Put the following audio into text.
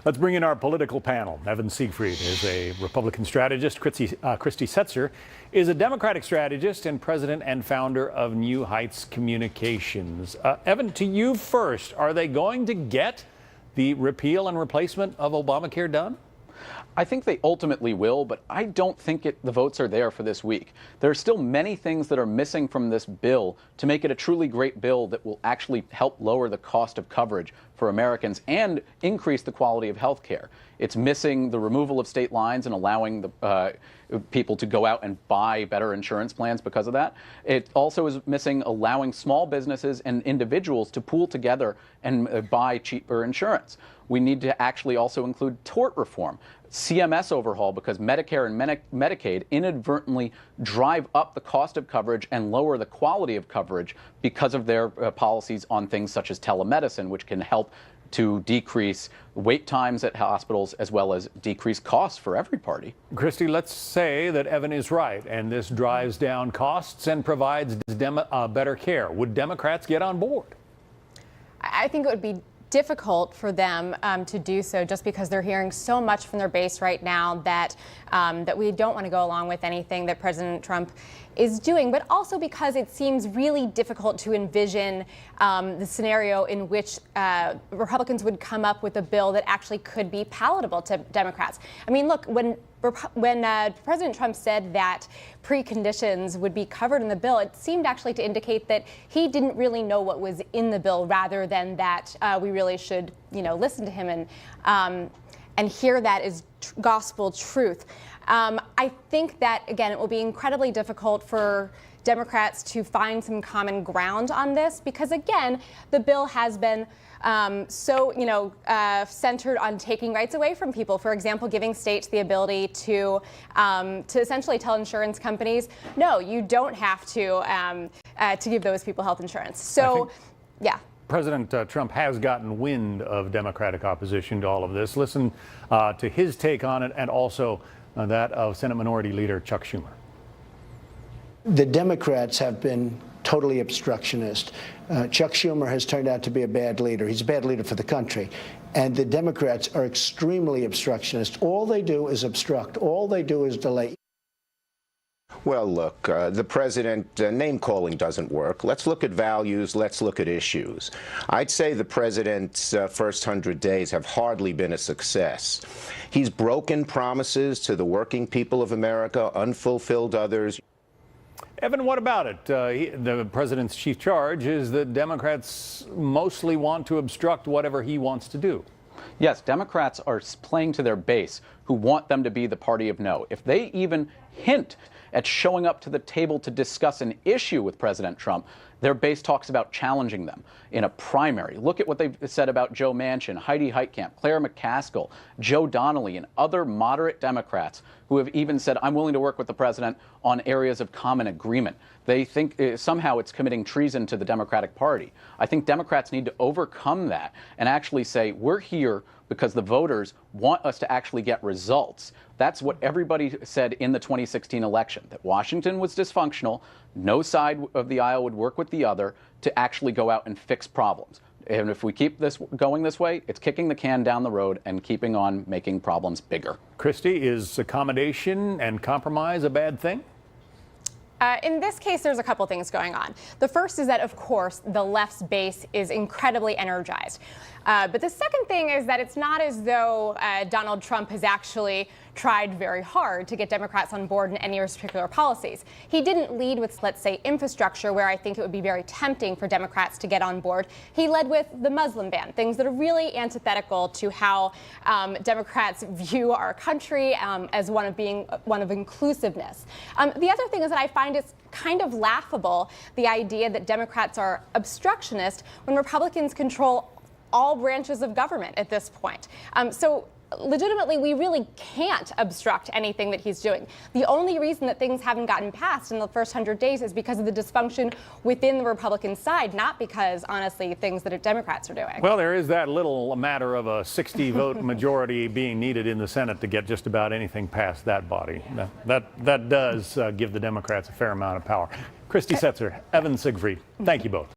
Let's bring in our political panel. Evan Siegfried is a Republican strategist. Christy Setzer is a Democratic strategist and president and founder of New Heights Communications. Evan, to you first, are they going to get the repeal and replacement of Obamacare done? I think they ultimately will, but I don't think the votes are there for this week. There are still many things that are missing from this bill to make it a truly great bill that will actually help lower the cost of coverage for Americans and increase the quality of health care. It's missing the removal of state lines and allowing the people to go out and buy better insurance plans because of that. It also is missing allowing small businesses and individuals to pool together and buy cheaper insurance. We need to actually also include tort reform, CMS overhaul, because Medicare and Medicaid inadvertently drive up the cost of coverage and lower the quality of coverage because of their policies on things such as telemedicine, which can help to decrease wait times at hospitals as well as decrease costs for every party. Christy, let's say that Evan is right and this drives down costs and provides better care. Would Democrats get on board? I think it would be difficult for them to do so, just because they're hearing so much from their base right now that that we don't want to go along with anything that President Trump is doing, but also because it seems really difficult to envision the scenario in which Republicans would come up with a bill that actually could be palatable to Democrats. I mean, look, when President Trump said that preconditions would be covered in the bill, it seemed actually to indicate that he didn't really know what was in the bill, rather than that we really should, listen to him and hear that as gospel truth. I think that, again, it will be incredibly difficult for Democrats to find some common ground on this, because, again, the bill has been centered on taking rights away from people. For example, giving states the ability to essentially tell insurance companies, no, you don't have to give those people health insurance. So, yeah. President Trump has gotten wind of Democratic opposition to all of this. Listen to his take on it, and also that of Senate Minority Leader Chuck Schumer. The Democrats have been totally obstructionist. Chuck Schumer has turned out to be a bad leader. He's a bad leader for the country. And the Democrats are extremely obstructionist. All they do is obstruct. All they do is delay. Well, look, the president, name-calling doesn't work. Let's look at values. Let's look at issues. I'd say the president's first 100 days have hardly been a success. He's broken promises to the working people of America, unfulfilled others. Evan, what about it? The president's chief charge is that Democrats mostly want to obstruct whatever he wants to do. Yes, Democrats are playing to their base, who want them to be the party of no. If they even hint at showing up to the table to discuss an issue with President Trump, their base talks about challenging them in a primary. Look at what they've said about Joe Manchin, Heidi Heitkamp, Claire McCaskill, Joe Donnelly, and other moderate Democrats who have even said, I'm willing to work with the president on areas of common agreement. They think somehow it's committing treason to the Democratic Party. I think Democrats need to overcome that and actually say, we're here because the voters want us to actually get results. That's what everybody said in the 2016 election, that Washington was dysfunctional, no side of the aisle would work with the other to actually go out and fix problems. And if we keep this going this way, it's kicking the can down the road and keeping on making problems bigger. Christy, is accommodation and compromise a bad thing? In this case, there's a couple things going on. The first is that, of course, the left's base is incredibly energized. But the second thing is that it's not as though Donald Trump has actually tried very hard to get Democrats on board in any particular policies. He didn't lead with, let's say, infrastructure, where I think it would be very tempting for Democrats to get on board. He led with the Muslim ban, things that are really antithetical to how Democrats view our country as one of inclusiveness. The other thing is that I find it's kind of laughable, the idea that Democrats are obstructionist when Republicans control all branches of government at this point. So legitimately, we really can't obstruct anything that he's doing. The only reason that things haven't gotten passed in the first 100 days is because of the dysfunction within the Republican side, not because, honestly, things that Democrats are doing. Well, there is that little matter of a 60-vote majority being needed in the Senate to get just about anything past that body. That does give the Democrats a fair amount of power. Christy Setzer, Evan Siegfried, thank you both.